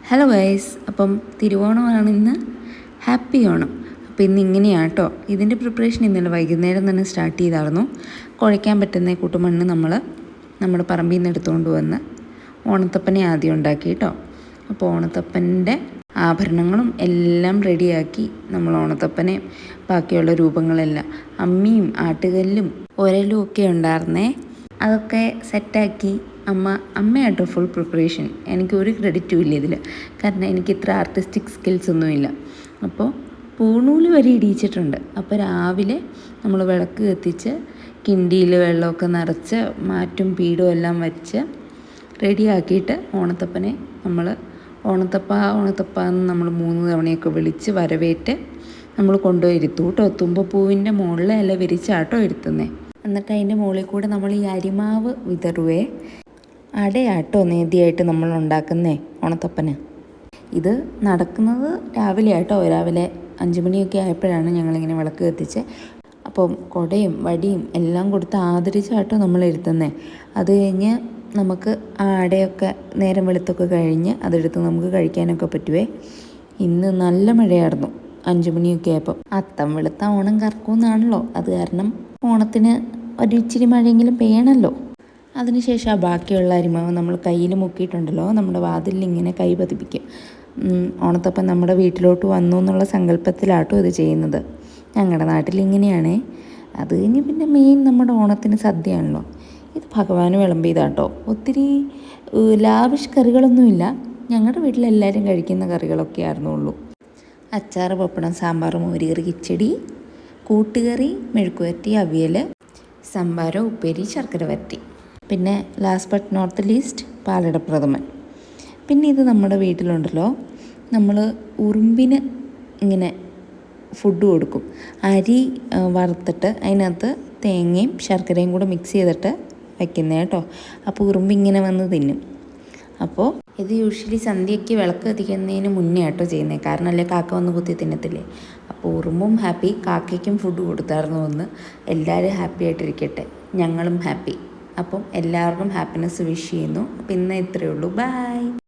Hello guys, അപ്പം തിരുവോണമാണ് ഇന്ന്. Happy Onam. അപ്പോൾ ഇന്ന് ഇങ്ങനെയാണ് കേട്ടോ. ഇതിൻ്റെ പ്രിപ്പറേഷൻ ഇന്നലെ വൈകുന്നേരം തന്നെ സ്റ്റാർട്ട് ചെയ്തായിരുന്നു. കുഴയ്ക്കാൻ പറ്റുന്ന കൂട്ടുമണ്ണ് നമ്മുടെ പറമ്പിൽ നിന്ന് എടുത്തുകൊണ്ട് വന്ന് ഓണത്തപ്പനെ ആദ്യം ഉണ്ടാക്കി കേട്ടോ. അപ്പോൾ ഓണത്തപ്പൻ്റെ ആഭരണങ്ങളും എല്ലാം റെഡിയാക്കി നമ്മൾ ഓണത്തപ്പനെ ബാക്കിയുള്ള രൂപങ്ങളെല്ലാം അമ്മിയും ആട്ടുകല്ലും ഒരലും ഒക്കെ ഉണ്ടായിരുന്നേ. അതൊക്കെ സെറ്റാക്കി അമ്മയാട്ടോ ഫുൾ പ്രിപ്പറേഷൻ. എനിക്ക് ഒരു ക്രെഡിറ്റും ഇല്ല ഇതിൽ, കാരണം എനിക്ക് ഇത്ര ആർട്ടിസ്റ്റിക് സ്കിൽസ് ഒന്നുമില്ല. അപ്പോൾ പൂണൂല് വരെ ഇടിയിച്ചിട്ടുണ്ട്. അപ്പോൾ രാവിലെ നമ്മൾ വിളക്ക് കത്തിച്ച് കിണ്ടിയിൽ വെള്ളമൊക്കെ നിറച്ച് മാറ്റും പീഠവും എല്ലാം വച്ച് റെഡിയാക്കിയിട്ട് ഓണത്തപ്പനെ നമ്മൾ ഓണത്തപ്പ എന്ന് നമ്മൾ 3 തവണയൊക്കെ വിളിച്ച് വരവേറ്റ് നമ്മൾ കൊണ്ടുപോയി ഇരുത്തു കേട്ടോ. തുമ്പപ്പൂവിൻ്റെ മുകളിലെ ഇല വിരിച്ചാട്ടോ ഇരുത്തുന്നത്. എന്നിട്ട് അതിൻ്റെ മുകളിൽ കൂടെ നമ്മൾ ഈ അരിമാവ് വിതറുവേ. അടയാട്ടോ നേദ്യമായിട്ട് നമ്മൾ ഉണ്ടാക്കുന്നേ ഓണത്തപ്പന്. ഇത് നടക്കുന്നത് രാവിലെ ആട്ടോ. രാവിലെ 5 മണിയൊക്കെ ആയപ്പോഴാണ് ഞങ്ങളിങ്ങനെ വിളക്ക് കത്തിച്ച്. അപ്പം കുടയും വടിയും എല്ലാം കൊടുത്ത് ആദരിച്ചാട്ടോ നമ്മൾ ഇരുത്തുന്നത്. അത് കഴിഞ്ഞ് നമുക്ക് ആ അടയൊക്കെ നേരം വെളുത്തൊക്കെ കഴിഞ്ഞ് അതെടുത്ത് നമുക്ക് കഴിക്കാനൊക്കെ പറ്റുവേ. ഇന്ന് നല്ല മഴയായിരുന്നു 5 മണിയൊക്കെ ആയപ്പോൾ. അത്തം വെളുത്ത ഓണം കറക്കുമെന്നാണല്ലോ. അത് കാരണം ഓണത്തിന് ഒരു ഇച്ചിരി മഴയെങ്കിലും പെയ്യണമല്ലോ. അതിനുശേഷം ആ ബാക്കിയുള്ള അരിമാവ് നമ്മൾ കയ്യിൽ മുക്കിയിട്ടുണ്ടല്ലോ, നമ്മുടെ വാതിലിൽ ഇങ്ങനെ കൈ പതിപ്പിക്കും. ഓണത്തപ്പം നമ്മുടെ വീട്ടിലോട്ട് വന്നു എന്നുള്ള സങ്കല്പത്തിലാട്ടോ ഇത് ചെയ്യുന്നത്. ഞങ്ങളുടെ നാട്ടിൽ ഇങ്ങനെയാണേ. അത് കഴിഞ്ഞ് പിന്നെ മെയിൻ നമ്മുടെ ഓണത്തിന് സദ്യയാണല്ലോ. ഇത് ഭഗവാന് വിളമ്പിയതാട്ടോ. ഒത്തിരി ലാവിഷ് കറികളൊന്നുമില്ല. ഞങ്ങളുടെ വീട്ടിലെല്ലാവരും കഴിക്കുന്ന കറികളൊക്കെ ആയിരുന്നുള്ളൂ. അച്ചാറ്, പപ്പടം, സാമ്പാർ, മോരുകറി, കിച്ചടി, കൂട്ടുകറി, മെഴുക്കുവരട്ടി, അവിയൽ, സാമ്പാർ, ഉപ്പേരി, ശർക്കര വരട്ടി, പിന്നെ last but not the least പാലട പ്രഥമൻ. പിന്നെ ഇത് നമ്മുടെ വീട്ടിലുണ്ടല്ലോ, നമ്മൾ ഉറുമ്പിന് ഇങ്ങനെ ഫുഡ് കൊടുക്കും. അരി വറുത്തിട്ട് അതിനകത്ത് തേങ്ങയും ശർക്കരയും കൂടെ മിക്സ് ചെയ്തിട്ട് വയ്ക്കുന്നത് കേട്ടോ. അപ്പോൾ ഉറുമ്പിങ്ങനെ വന്ന് തിന്നും. അപ്പോൾ ഇത് യൂഷ്വലി സന്ധ്യയ്ക്ക് വിളക്ക് കത്തിക്കുന്നതിന് മുന്നേ ആട്ടോ ചെയ്യുന്നത്. കാരണം അല്ലേ കാക്ക വന്ന് കുത്തി തിന്നത്തില്ലേ. അപ്പോൾ ഉറുമ്പും ഹാപ്പി, കാക്കയ്ക്കും ഫുഡ് കൊടുത്തായിരുന്നു ഒന്ന്. എല്ലാവരും ഹാപ്പി ആയിട്ടിരിക്കട്ടെ, ഞങ്ങളും ഹാപ്പി. അപ്പം എല്ലാവർക്കും ഹാപ്പിനെസ് വിഷ് ചെയ്യുന്നു. അപ്പം ഇന്ന് ഇത്രയേ ഉള്ളൂ. ബൈ.